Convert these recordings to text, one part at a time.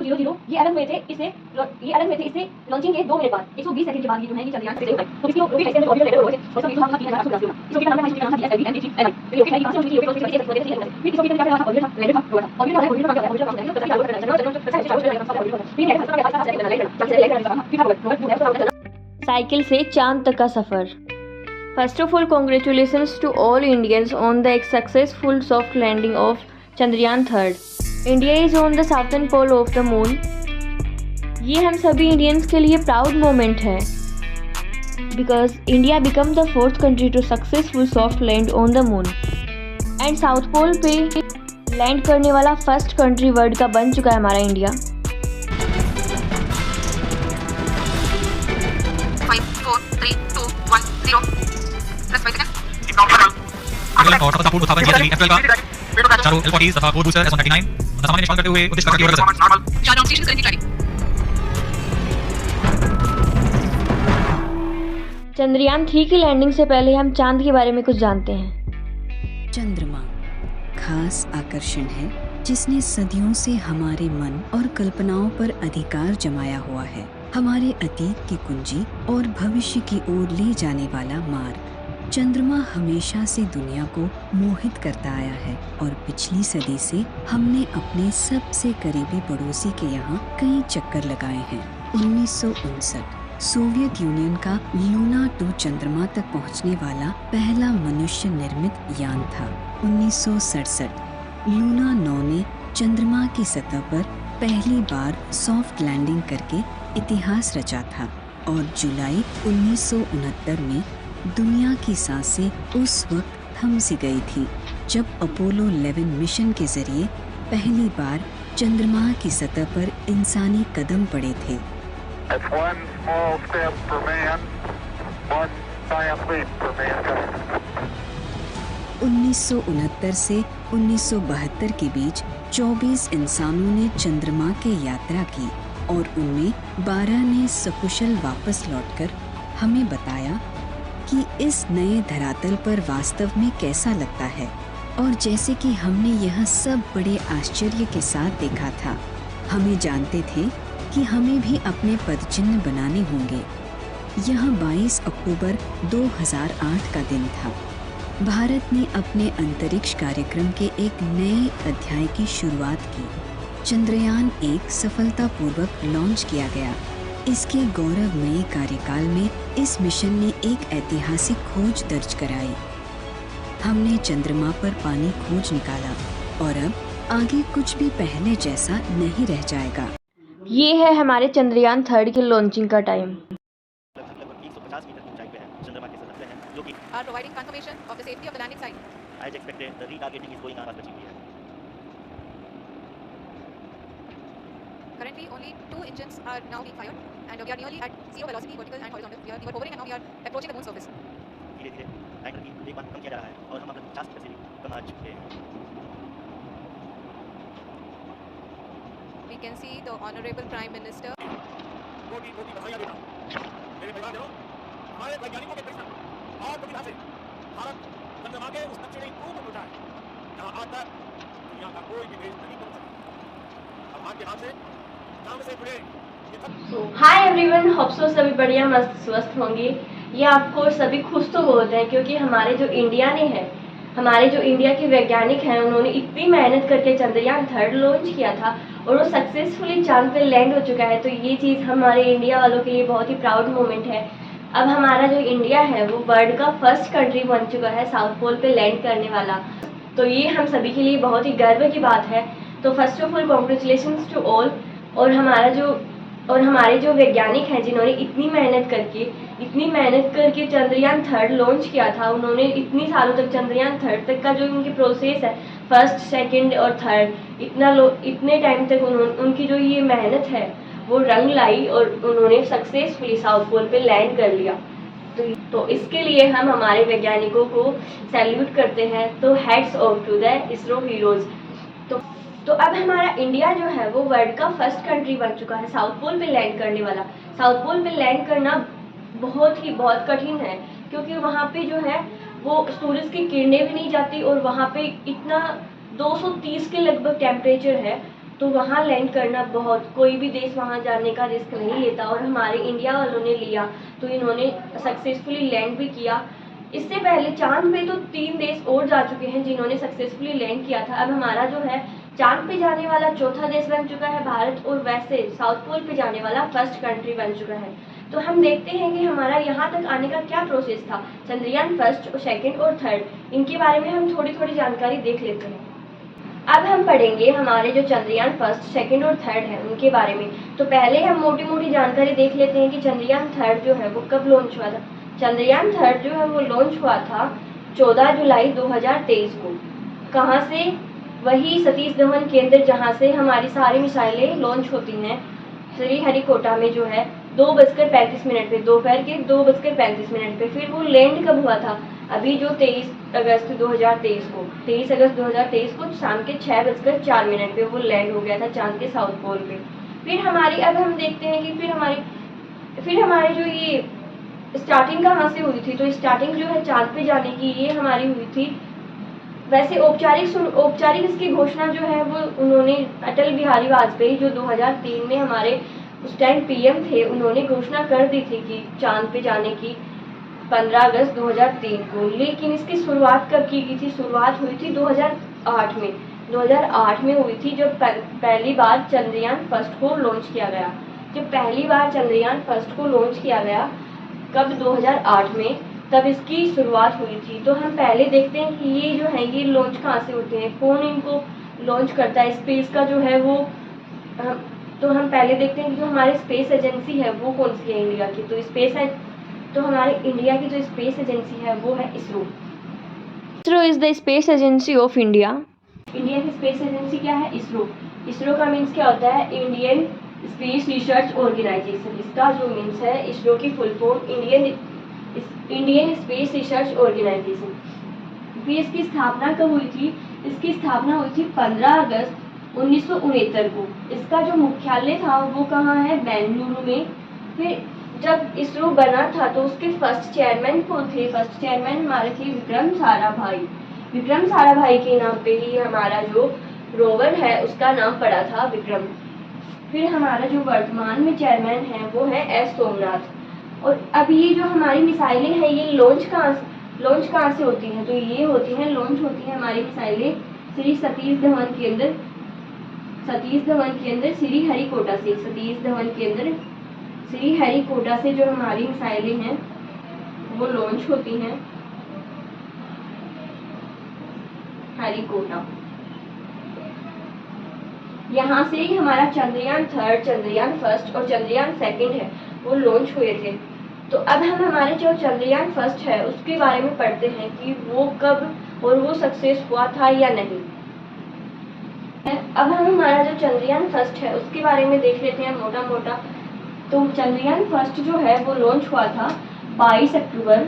00 ये अलग हुए थे इससे लॉन्चिंग के 2 मिनट बाद 120 सेकंड के बाद ये जो है ये चंद्रयान से होगा। तो इसकी रोकेट एक्सटेंड ऑर्बिटर लेटर हुए थे और इसका वीडियो हमने 3880 इस रोकेट का नाम है हाई स्पीड नाम था DSLV M3 LI। तो ये रोकेट है कि कहां से उनकी रोकेट से फिर इस रोकेट का क्या था ऑर्बिटर था लेटर था हुआ था ऑर्बिटर का ऑर्बिटर का ऑर्बिटर का ऑर्बिटर साइकिल से चांद तक का सफर। First of all, congratulations to all Indians on the successful soft landing of Chandrayaan-3. India is on the southern pole of the moon. ये हम सभी इंडियंस के लिए प्राउड मोमेंट है because India became the fourth country to successful soft land on the moon. And south pole पे land करने वाला first country world का बन चुका है हमारा इंडिया। 5 4 3 2 1 0 प्लस 5 सेकंड और सफलतापूर्ण उत्थापन किया चली एप्रिल का चारों L40 तथा कोर बूस्टर S139 सामान्य निष्पादन करते हुए उद्देश्य की ओर अग्रसर। चार स्टेशन करने की तैयारी। चंद्रयान-3 की लैंडिंग से पहले हम चांद के बारे में कुछ जानते हैं। चंद्रमा खास आकर्षण है जिसने सदियों से हमारे मन और कल्पनाओं पर अधिकार जमाया हुआ है। हमारे अतीत की कुंजी और भविष्य की ओर ले जाने वाला मार्ग। चंद्रमा हमेशा से दुनिया को मोहित करता आया है और पिछली सदी से हमने अपने सबसे करीबी पड़ोसी के यहाँ कई चक्कर लगाए हैं। 1959 सोवियत यूनियन का लूना 2 चंद्रमा तक पहुँचने वाला पहला मनुष्य निर्मित यान था। 1967 लूना 9 ने चंद्रमा की सतह पर पहली बार सॉफ्ट लैंडिंग करके इतिहास रचा था और जुलाई 1969 में दुनिया की सांसें उस वक्त थम सी गई थी जब अपोलो 11 मिशन के जरिए पहली बार चंद्रमा की सतह पर इंसानी कदम पड़े थे। 1969 से 1972 के बीच 24 इंसानों ने चंद्रमा की यात्रा की और उनमें 12 ने सकुशल वापस लौटकर हमें बताया कि इस नए धरातल पर वास्तव में कैसा लगता है और जैसे कि हमने यह सब बड़े आश्चर्य के साथ देखा था। हमें जानते थे कि हमें भी अपने पदचिन्ह बनाने होंगे। यह 22 अक्टूबर 2008 का दिन था। भारत ने अपने अंतरिक्ष कार्यक्रम के एक नए अध्याय की शुरुआत की। चंद्रयान 1 सफलतापूर्वक लॉन्च किया गया। इसके गौरवमयी कार्यकाल में इस मिशन ने एक ऐतिहासिक खोज दर्ज कराई। हमने चंद्रमा पर पानी खोज निकाला और अब आगे कुछ भी पहले जैसा नहीं रह जाएगा। ये है हमारे चंद्रयान-3 की लॉन्चिंग का टाइम। लगभग 150 मीटर की ऊंचाई पे है, चंद्रमा के सतह पे है, जो कि Are providing confirmation of the safety of the landing site. as expected the retargeting is going on as achieved है। Currently only 2 engines are now being fired and we are nearly at zero velocity vertical and horizontal. We were hovering and now we are approaching the moon surface. धीरे-धीरे lander की वेगमान कम किया जा रहा है और हम अपने 50 से भी कम आ चुके हैं। We can see the honorable prime minister. कोटि-कोटि बधाइयाँ देता हूँ। मेरे परिवारजनों, हमारे वैज्ञानिकों के परिश्रम और प्रतिभा से भारत चंद्रमा के उस नक्शे में ऊपर पहुंचा है जहाँ आज तक दुनिया का कोई भी देश नहीं पहुंच सका। अब आज के हाथ से चांद से जुड़े हाय एवरीवन, होप सो सभी बढ़िया मस्त स्वस्थ होंगे। ये आपको सभी खुश तो होते हैं क्योंकि हमारे जो इंडिया ने है, हमारे जो इंडिया के वैज्ञानिक हैं, उन्होंने इतनी मेहनत करके चंद्रयान-3 लॉन्च किया था और वो सक्सेसफुली चांद पे लैंड हो चुका है। तो ये चीज़ हमारे इंडिया वालों के लिए बहुत ही प्राउड मोमेंट है। अब हमारा जो इंडिया है वो वर्ल्ड का फर्स्ट कंट्री बन चुका है साउथ पोल पे लैंड करने वाला। तो ये हम सभी के लिए बहुत ही गर्व की बात है। तो first of all congratulations to all. और हमारे जो वैज्ञानिक हैं जिन्होंने इतनी मेहनत करके चंद्रयान-3 लॉन्च किया था, उन्होंने इतनी सालों तक चंद्रयान-3 तक का जो उनकी प्रोसेस है, फर्स्ट, सेकंड और थर्ड, इतने टाइम तक उनकी जो ये मेहनत है वो रंग लाई और उन्होंने सक्सेसफुली साउथ पोल पे लैंड कर लिया। तो इसके लिए हम हमारे वैज्ञानिकों को सैल्यूट करते हैं। तो hats off to the ISRO heroes. तो अब हमारा इंडिया जो है वो वर्ल्ड का फर्स्ट कंट्री बन चुका है साउथ पोल पे लैंड करने वाला। साउथ पोल पे लैंड करना बहुत कठिन है क्योंकि वहाँ पे जो है वो सूरज की किरणें भी नहीं जाती और वहाँ पे इतना 230 के लगभग टेम्परेचर है तो वहाँ लैंड करना बहुत, कोई भी देश वहाँ जाने का रिस्क नहीं लेता और हमारे इंडिया वालों ने लिया, तो इन्होंने सक्सेसफुली लैंड भी किया। इससे पहले चांद पे तो 3 देश और जा चुके हैं जिन्होंने सक्सेसफुली लैंड किया था। अब हमारा जो है चांद पे जाने वाला चौथा देश बन चुका है भारत, और वैसे साउथ पोल पे जाने वाला फर्स्ट कंट्री बन चुका है। तो हम देखते हैं कि हमारा यहाँ तक आने का क्या प्रोसेस था, चंद्रयान फर्स्ट और सेकंड और थर्ड, इनके बारे में हम थोड़ी थोड़ी जानकारी देख लेते हैं। अब हम पढ़ेंगे हमारे जो चंद्रयान फर्स्ट, सेकंड और थर्ड है उनके बारे में। तो पहले हम मोटी मोटी जानकारी देख लेते हैं कि चंद्रयान थर्ड जो है वो कब लॉन्च हुआ था। चंद्रयान थर्ड जो है वो लॉन्च हुआ था 14 जुलाई 2023 को। कहाँ से? वही सतीश धवन केंद्र जहाँ से हमारी सारी मिसाइलें लॉन्च होती हैं, श्रीहरिकोटा में जो है 2:35 पे, दोपहर के 2:35 पे। फिर वो लैंड कब हुआ था? अभी जो 23 अगस्त 2023 को शाम के 6:04 पे वो लैंड हो गया था चांद के साउथ पोल पे। फिर हमारी, अब हम देखते हैं कि फिर हमारी जो ये स्टार्टिंग कहाँ से हुई थी। तो स्टार्टिंग जो है चांद पे जाने की ये हमारी हुई थी, वैसे औपचारिक इसकी घोषणा जो है वो उन्होंने अटल बिहारी वाजपेयी जो 2003 में हमारे उस टाइम पीएम थे, उन्होंने घोषणा कर दी थी कि चांद पे जाने की 15 अगस्त 2003 को। लेकिन इसकी शुरुआत कब की गई थी? शुरुआत हुई थी 2008 में। 2008 में हुई थी जब पहली बार चंद्रयान फर्स्ट को लॉन्च किया गया। जब पहली बार चंद्रयान फर्स्ट को लॉन्च किया गया कब? 2008 में, तब इसकी शुरुआत हुई थी। तो हम पहले देखते हैं कि ये जो है ये लॉन्च कहाँ से होते हैं, कौन इनको लॉन्च करता है, स्पेस का जो है वो। तो हम पहले देखते हैं कि जो हमारी स्पेस एजेंसी है वो कौन सी है इंडिया की। तो हमारे इंडिया की जो स्पेस एजेंसी है वो है ISRO. ISRO is the space agency of India. India की स्पेस एजेंसी क्या है? इसरो। इसरो का मीन्स क्या होता है? Indian Space Research Organisation. इसका जो मीन्स है, इसरो की full form Indian Space Research Organisation. फिर इसकी स्थापना कब हुई थी? इसकी स्थापना हुई थी 15 अगस्त 1969 को। इसका जो मुख्यालय था वो कहाँ है? बेंगलुरु में। फिर जब इसरो बना था तो उसके फर्स्ट चेयरमैन कौन थे? फर्स्ट चेयरमैन हमारे थे विक्रम साराभाई। विक्रम साराभाई के नाम पे ही हमारा जो रोवर है उसका नाम पड़ा था विक्रम। फिर हमारा जो वर्तमान में चेयरमैन है वो है एस सोमनाथ। और अब ये जो हमारी मिसाइलें हैं ये लॉन्च कहाँ से होती हैं? तो ये लॉन्च होती हैं हमारी मिसाइलें श्री सतीश धवन के अंदर श्रीहरिकोटा से। सतीश धवन के अंदर श्रीहरिकोटा से जो हमारी मिसाइलें हैं वो लॉन्च होती हैं हरिकोटा। यहाँ से ही हमारा चंद्रयान थर्ड, चंद्रयान फर्स्ट और चंद्रयान सेकंड है वो लॉन्च हुए थे। तो अब हम हमारे जो चंद्रयान फर्स्ट है उसके बारे में पढ़ते हैं कि वो कब और वो सक्सेस हुआ था या नहीं। अब हम हमारा जो चंद्रयान फर्स्ट है उसके बारे में देख लेते हैं मोटा मोटा। तो चंद्रयान फर्स्ट जो है वो लॉन्च हुआ था 22 अक्टूबर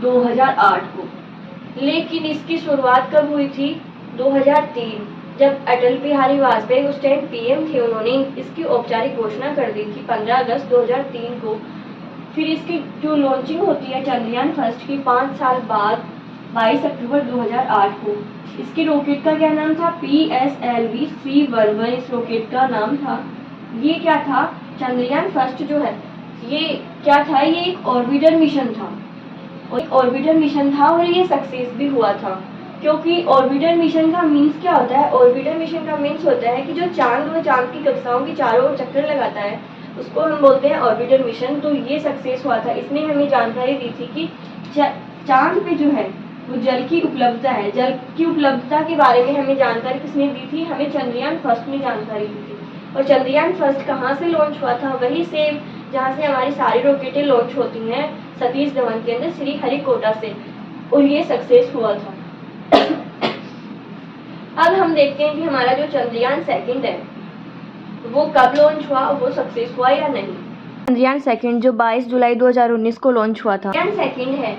2008 को। लेकिन इसकी शुरुआत कब हुई थी? 2003, जब अटल बिहारी वाजपेयी उस टाइम पीएम थे, उन्होंने इसकी औपचारिक घोषणा कर दी थी 15 अगस्त 2003 को। फिर इसकी जो लॉन्चिंग होती है चंद्रयान फर्स्ट की 5 साल बाद 22 अक्टूबर 2008 को। इसके रॉकेट का क्या नाम था? PSLV 311 इस रॉकेट का नाम था। ये क्या था? चंद्रयान फर्स्ट जो है ये क्या था? ये एक ऑर्बिटर मिशन था और ये सक्सेस भी हुआ था। क्योंकि ऑर्बिटर मिशन का मीन्स क्या होता है? ऑर्बिटर मिशन का मीन्स होता है कि जो चांद व चांद की कक्षाओं की चारों ओर चक्कर लगाता है उसको हम बोलते हैं ऑर्बिटर मिशन। तो ये सक्सेस हुआ था। इसने हमें जानकारी दी थी कि चांद पे जो है वो जल की उपलब्धता है। जल की उपलब्धता के बारे में हमें जानकारी किसने दी थी? हमें चंद्रयान फर्स्ट ने जानकारी दी थी। और चंद्रयान फर्स्ट कहाँ से लॉन्च हुआ था? वही सेम जहाँ से हमारी सारी रॉकेटें लॉन्च होती हैं, सतीश धवन के अंदर श्रीहरिकोटा से, और ये सक्सेस हुआ था। अब हम देखते हैं कि हमारा जो चंद्रयान सेकंड है वो कब लॉन्च हुआ, वो सक्सेस हुआ या नहीं। चंद्रयान सेकंड जो 22 जुलाई 2019 को लॉन्च हुआ था। चंद्रयान सेकंड है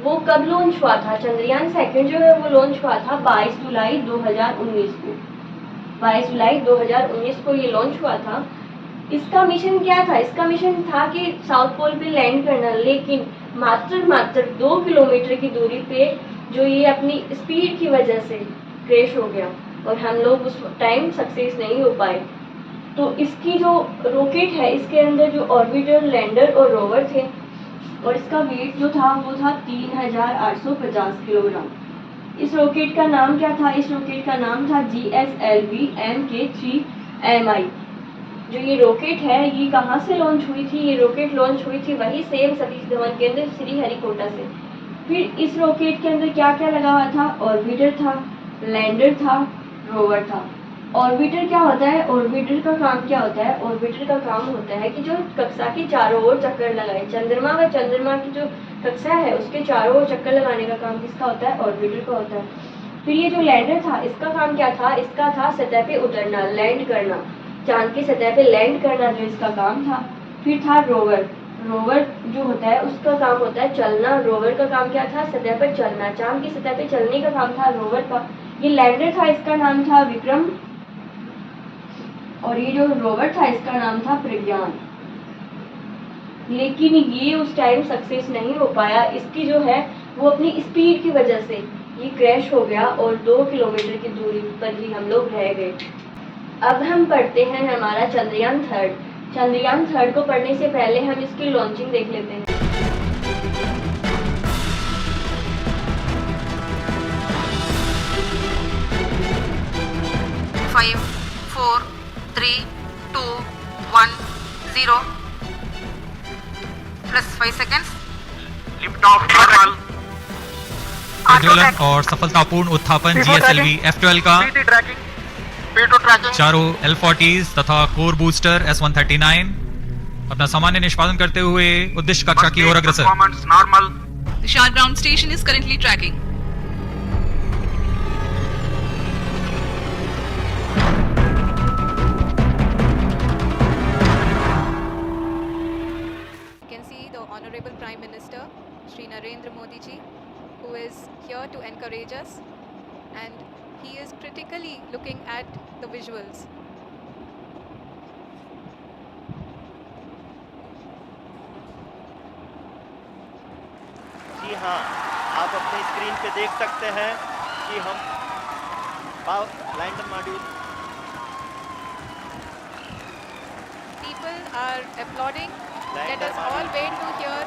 वो कब लॉन्च हुआ था? चंद्रयान सेकंड जो है वो लॉन्च हुआ था 22 जुलाई 2019 को। 22 जुलाई 2019 को ये लॉन्च हुआ था। इसका मिशन क्या था? इसका मिशन था कि साउथ पोल पे लैंड करना, लेकिन मात्र 2 किलोमीटर की दूरी पे जो ये अपनी स्पीड की वजह से क्रैश हो गया। और हम लोग उस टाइम सक्सेस नहीं हो पाए। तो इसकी जो रॉकेट है इसके अंदर जो ऑर्बिटर, लैंडर और रोवर थे और इसका वेट जो था वो था 3850 किलोग्राम। इस रॉकेट का नाम क्या था? इस रॉकेट का नाम था GSLV Mk3Mi। जो ये रॉकेट है ये कहाँ से लॉन्च हुई थी? ये रॉकेट लॉन्च हुई थी वही सेम सतीश धवन केंद्र श्रीहरिकोटा से। फिर इस रॉकेट के अंदर क्या क्या लगा हुआ था? ऑर्बिटर था, लैंडर था, रोवर था। ऑर्बिटर क्या होता है? ऑर्बिटर का काम क्या होता है? ऑर्बिटर का काम होता है कि जो कक्षा के चारों ओर चक्कर लगाए। चंद्रमा व चंद्रमा की जो कक्षा है उसके चारों ओर चक्कर लगाने का काम किसका होता है? ऑर्बिटर का होता है। फिर ये जो लैंडर था इसका काम क्या था? इसका था सतह पे उतरना, लैंड करना, चांद की सतह पे लैंड करना जो इसका काम था। फिर था रोवर। रोवर जो होता है उसका काम होता है चलना। रोवर का काम क्या था? सतह पर चलना, चांद की सतह पे चलने का काम था रोवर का। ये लैंडर था, इसका नाम था विक्रम, और ये जो रोवर था इसका नाम था प्रज्ञान। लेकिन ये उस टाइम सक्सेस नहीं हो पाया। इसकी जो है वो अपनी स्पीड की वजह से ये क्रैश हो गया और 2 किलोमीटर की दूरी पर ही हम लोग रह गए। अब हम पढ़ते हैं हमारा चंद्रयान 3। चंद्रयान 3 को पढ़ने से पहले हम इसकी लॉन्चिंग देख लेते हैं। Five, 4, 3, 2, 1, 0. Plus 5 seconds. Lift off normal, प्रज्वलन और सफलतापूर्ण उत्थापन GSLV F12 का ट्रैकिंग, P2 ट्रैकिंग, चारों L40s तथा कोर बूस्टर S139 अपना सामान्य निष्पादन करते हुए उद्देश्य कक्षा की ओर अग्रसर। Performance normal, The Shah ground station is currently tracking. You can see the Honorable Prime Minister, Shri Narendra Modi ji, who is here to encourage us, and he is critically looking at the visuals. जी हाँ, आप अपने screen पे देख सकते हैं कि हम lander module People are applauding. Let us all wait to hear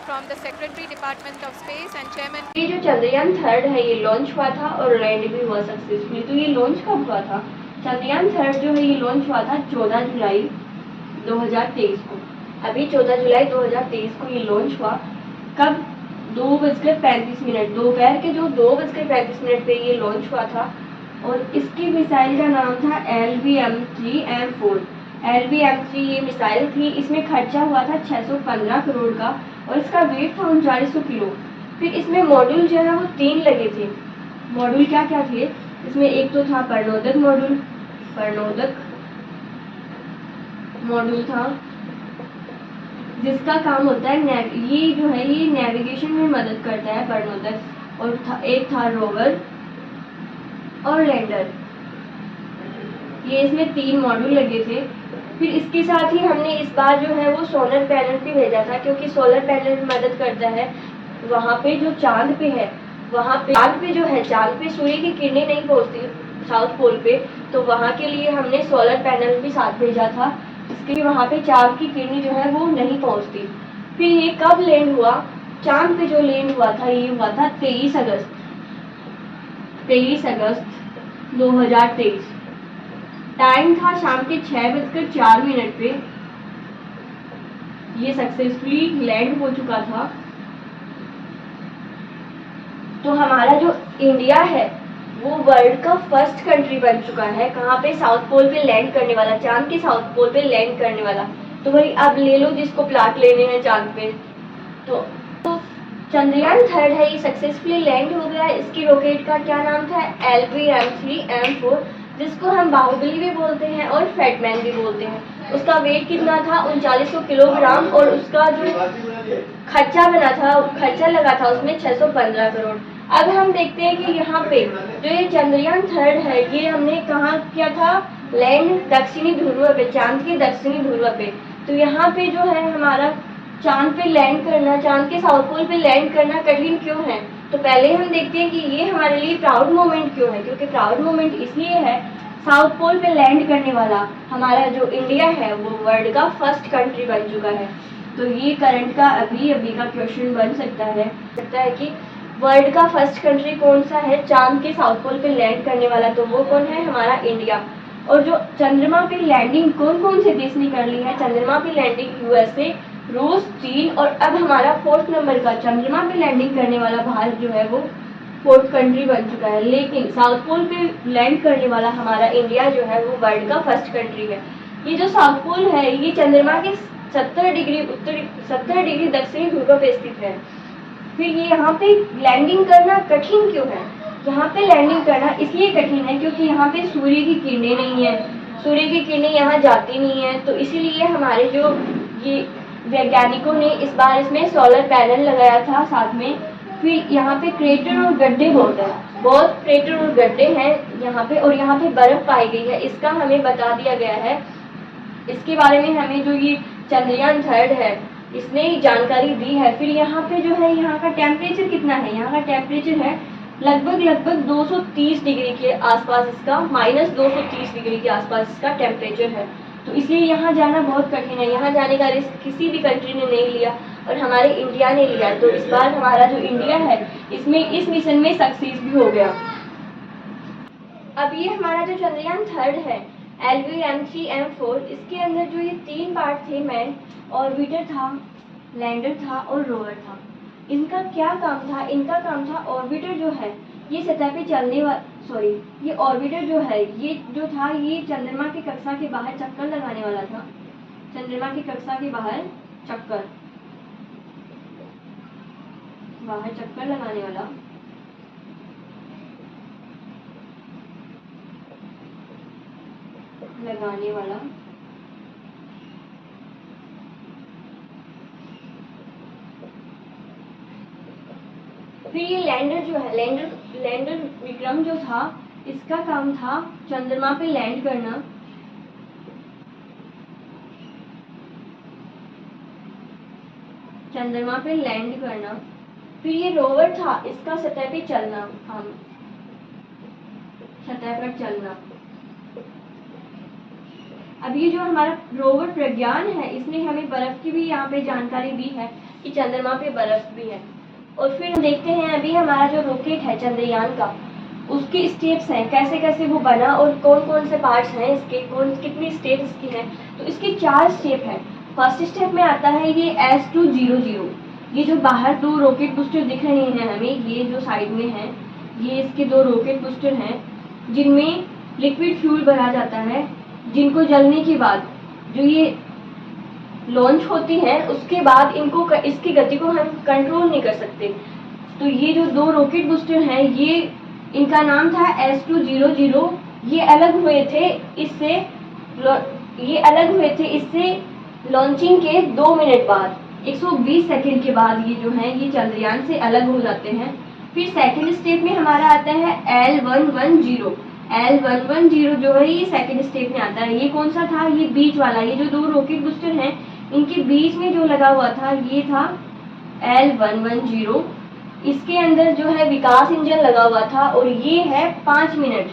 from the Secretary Department of Space and Chairman. ये जो चंद्रयान 3 है ये लॉन्च हुआ था और लैंड भी हुआ सक्सेसफुली। तो ये लॉन्च कब हुआ था? चंद्रयान 3 जो है ये लॉन्च हुआ था 14 जुलाई 2023 को। अभी 14 जुलाई 2023 को ये लॉन्च हुआ। कब? 2:35, दोपहर के जो 2:35 पे ये लॉन्च हुआ था। और इसकी मिसाइल का नाम था LVM-3M4। LVM-3 ये मिसाइल थी। इसमें खर्चा हुआ था 615 करोड़ का और इसका वेट था 3900 किलो। फिर इसमें मॉड्यूल जो है वो 3 लगे थे। मॉड्यूल क्या क्या थे? इसमें एक तो था प्रणोदक मॉड्यूल, प्रणोदक मॉड्यूल था जिसका काम होता है ये जो है ये नेविगेशन में मदद करता है प्रणोदक। और एक था रोवर और लैंडर। ये इसमें 3 मॉड्यूल लगे थे। फिर इसके साथ ही हमने इस बार जो है वो सोलर पैनल भी भेजा था, क्योंकि सोलर पैनल मदद करता है वहाँ पे जो चांद पे है, वहाँ पे चांद पे जो है चांद पे सूर्य की किरणें नहीं पहुँचती साउथ पोल पे, तो वहाँ के लिए हमने सोलर पैनल भी साथ भेजा था, इसके लिए वहाँ पे चांद की किरणें जो है वो नहीं पहुँचती। फिर ये कब लैंड हुआ? चांद पे जो लैंड हुआ था ये हुआ था 23 अगस्त 2023। टाइम था शाम के 6:04 पे। ये सक्सेसफुली लैंड हो चुका था। तो हमारा जो इंडिया है वो वर्ल्ड का फर्स्ट कंट्री बन चुका है। कहाँ पे? साउथ पोल पे लैंड करने वाला, चांद के साउथ पोल पे लैंड करने वाला। तो भाई अब ले लो जिसको प्लाट लेने हैं चांद पे। तो चंद्रयान 3 है ये सक्सेसफुली लैंड हो गया। इसकी रॉकेट का क्या नाम था? LVM-3M4, जिसको हम बाहुबली भी बोलते हैं और फैटमैन भी बोलते हैं। उसका वेट कितना था? 3900 किलोग्राम और उसका जो खर्चा लगा था उसमें 615 करोड़। अब हम देखते हैं कि यहाँ पे जो ये चंद्रयान 3 है ये हमने कहाँ किया था? लैंड दक्षिणी ध्रुव पे, चांद के दक्षिणी ध्रुव पे। तो यहाँ पे जो है हमारा चांद पे लैंड करना, चांद के साउथ पोल पे लैंड करना कठिन क्यों है? तो पहले हम देखते हैं कि ये हमारे लिए प्राउड मोमेंट क्यों है। क्योंकि प्राउड मोमेंट इसलिए है, साउथ पोल पे लैंड करने वाला हमारा जो इंडिया है वो वर्ल्ड का फर्स्ट कंट्री बन चुका है। तो ये करंट का अभी का क्वेश्चन बन सकता है कि वर्ल्ड का फर्स्ट कंट्री कौन सा है चांद के साउथ पोल पे लैंड करने वाला, तो वो कौन है, हमारा इंडिया। और जो चंद्रमा पे लैंडिंग कौन कौन से देश ने कर ली है, चंद्रमा पे लैंडिंग यूएसए, रूस, चीन, और अब हमारा 4th नंबर का चंद्रमा पे लैंडिंग करने वाला भारत जो है वो 4th कंट्री बन चुका है। लेकिन साउथ पोल पे लैंड करने वाला हमारा इंडिया जो है वो वर्ल्ड का फर्स्ट कंट्री है। ये जो साउथ पोल है ये चंद्रमा के 70 डिग्री दक्षिणी ध्रुव पे स्थित है। फिर ये यहाँ पे लैंडिंग करना कठिन क्यों है, यहाँ पे लैंडिंग करना इसलिए कठिन है क्योंकि यहाँ पे सूर्य की किरणें नहीं है, सूर्य की किरणें यहाँ जाती नहीं है। तो इसीलिए हमारे जो ये वैज्ञानिकों ने इस बार इसमें सोलर पैनल लगाया था साथ में। फिर यहाँ पे क्रेटर और गड्ढे बहुत क्रेटर और गड्ढे हैं यहाँ पे, और यहाँ पे बर्फ पाई गई है, इसका हमें बता दिया गया है। इसके बारे में हमें जो ये चंद्रयान 3 है इसने जानकारी दी है। फिर यहाँ पे जो है यहाँ का टेम्परेचर कितना है, यहाँ का टेम्परेचर है लगभग 230 डिग्री के आसपास, इसका -230 डिग्री के आसपास इसका टेम्परेचर है। तो इसलिए यहाँ जाना बहुत कठिन है, यहाँ जाने का रिस्क किसी भी कंट्री ने नहीं लिया और हमारे इंडिया ने लिया। तो इस बार हमारा जो इंडिया है इसमें इस मिशन में सक्सेस भी हो गया। अब ये हमारा जो चंद्रयान 3 है LV-M3-M4, इसके अंदर जो ये 3 पार्ट थे, मैन, ऑर्बिटर था, लैंडर था और रोवर था। इनका क्या काम था, इनका काम था ऑर्बिटर जो है ये सतह पे चलने वाला, ये ऑर्बिटर जो है ये जो था ये चंद्रमा की कक्षा के बाहर चक्कर लगाने वाला था, चंद्रमा की कक्षा के बाहर चक्कर लगाने वाला। फिर ये लैंडर जो है, लैंडर विक्रम जो था इसका काम था चंद्रमा पे लैंड करना। फिर ये रोवर था, इसका सतह पे चलना, सतह पर चलना। अब ये जो हमारा रोवर प्रज्ञान है इसने हमें बर्फ की भी यहाँ पे जानकारी दी है कि चंद्रमा पे बर्फ भी है। और फिर देखते हैं अभी हमारा जो रॉकेट है चंद्रयान का, उसके स्टेप्स हैं, कैसे कैसे वो बना और कौन कौन से पार्ट्स हैं इसके, कितनी स्टेप इसकी हैं। तो इसके 4 स्टेप हैं। फर्स्ट स्टेप में आता है ये S200। ये जो बाहर 2 रॉकेट बूस्टर दिख रहे हैं हमें, ये जो साइड में है ये इसके 2 रॉकेट बूस्टर हैं जिनमें लिक्विड फ्यूल भरा जाता है, जिनको जलने के बाद जो ये लॉन्च होती है उसके बाद इनको इसकी गति को हम कंट्रोल नहीं कर सकते। तो ये जो 2 रॉकेट बूस्टर हैं ये इनका नाम था S200। ये अलग हुए थे इससे लॉन्चिंग के 2 मिनट बाद, 120 सेकंड के बाद ये जो हैं ये चंद्रयान से अलग हो जाते हैं। फिर सेकंड स्टेप में हमारा आता है L110 जो है ये सेकंड स्टेप में आता है। ये कौन सा था, ये बीच वाला, ये जो 2 रॉकेट बूस्टर हैं इनके बीच में जो लगा हुआ था ये था L110। इसके अंदर जो है विकास इंजन लगा हुआ था और ये है 5 मिनट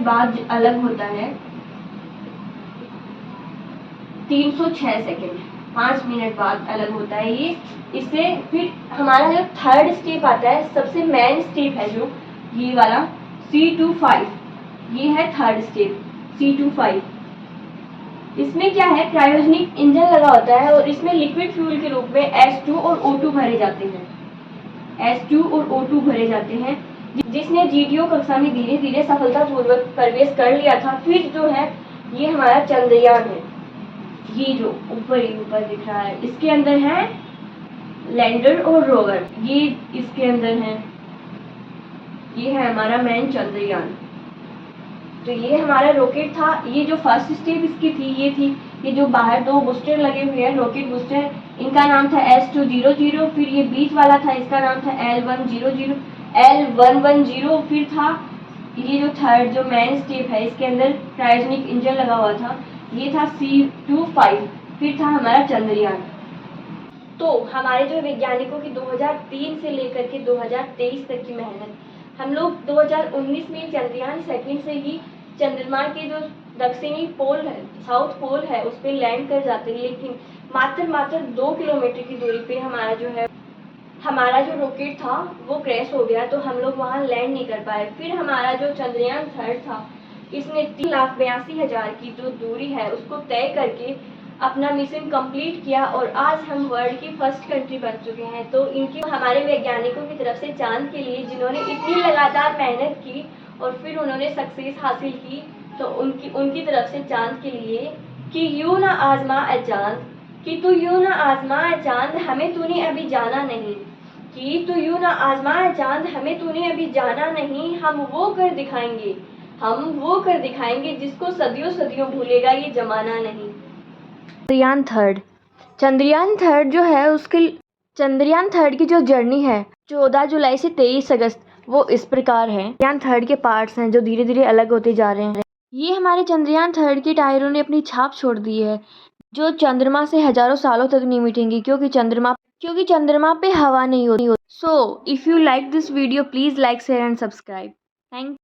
बाद अलग होता है, 306 सेकंड, 5 मिनट बाद अलग होता है ये। इससे फिर हमारा जो 3rd स्टेप आता है, सबसे मेन स्टेप है जो ये वाला C25, ये है 3rd स्टेप C25। इसमें क्या है, क्रायोजेनिक इंजन लगा होता है और इसमें लिक्विड फ्यूल के रूप में S2 और O2 भरे जाते हैं, जिसने GTO कक्षा में धीरे धीरे सफलतापूर्वक प्रवेश कर लिया था। फिर जो है ये हमारा चंद्रयान है, ये जो ऊपर दिख रहा है, इसके अंदर है लैंडर और रोवर, ये इसके अंदर है, ये है हमारा मेन चंद्रयान। तो ये हमारा रॉकेट था। ये जो फर्स्ट स्टेप इसकी थी ये जो बाहर 2 बूस्टर लगे हुए हैं रॉकेट बूस्टर, इनका नाम था S200। फिर ये बीच वाला था, इसका नाम था L110। फिर था ये जो 3rd जो मेन स्टेप है, इसके अंदर क्रायोजेनिक इंजन लगा हुआ था, ये था C25। फिर था हमारा चंद्रयान। तो हमारे जो वैज्ञानिकों की 2003 से लेकर के 2023 तक की मेहनत, हम लोग 2019 में चंद्रयान सेकंड से ही चंद्रमा के जो दक्षिणी पोल है, साउथ पोल है, उस पर लैंड कर जाते हैं, लेकिन मात्र 2 किलोमीटर की दूरी पे हमारा जो रॉकेट था वो क्रैश हो गया, तो हम लोग वहाँ लैंड नहीं कर पाए। फिर हमारा जो चंद्रयान थर्ड था, इसने 3,82,000 की जो दूरी है उसको तय करके अपना मिशन कंप्लीट किया और आज हम वर्ल्ड की फर्स्ट कंट्री बन चुके हैं। तो इनकी हमारे वैज्ञानिकों की तरफ से चांद के लिए, जिन्होंने इतनी लगातार मेहनत की और फिर उन्होंने सक्सेस हासिल की, तो उनकी तरफ से चांद के लिए कि यूं ना आजमा ए चांद, कि तू यूं ना आजमा ए चांद, हमें तूने अभी जाना नहीं, कि तू यूं ना आजमा ए चांद, हमें तूने अभी जाना नहीं, हम वो कर दिखाएंगे जिसको सदियों सदियों भूलेगा ये जमाना नहीं। चंद्रयान थर्ड जो है चंद्रयान थर्ड की जो जर्नी है 14 जुलाई से 23 अगस्त, वो इस प्रकार है। चंद्रयान थर्ड के पार्ट्स हैं जो धीरे धीरे अलग होते जा रहे हैं। ये हमारे चंद्रयान थर्ड के टायरों ने अपनी छाप छोड़ दी है, जो चंद्रमा से हजारों सालों तक नहीं मिटेंगी, क्योंकि चंद्रमा पे हवा नहीं होती। So if you like this video, please like, share and subscribe. Thank